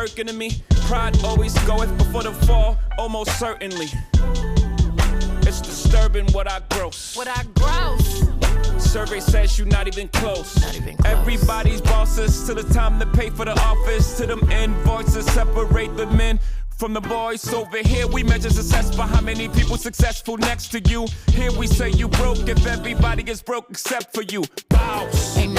working to me. Pride always goeth before the fall, almost certainly. It's disturbing what I gross. What I gross. Survey says you're not even close. Not even close. Everybody's bosses till it's time to pay for the office. To them invoices separate the men from the boys. Over here we measure success by how many people successful next to you. Here we say you broke if everybody is broke except for you. Bows. Ain't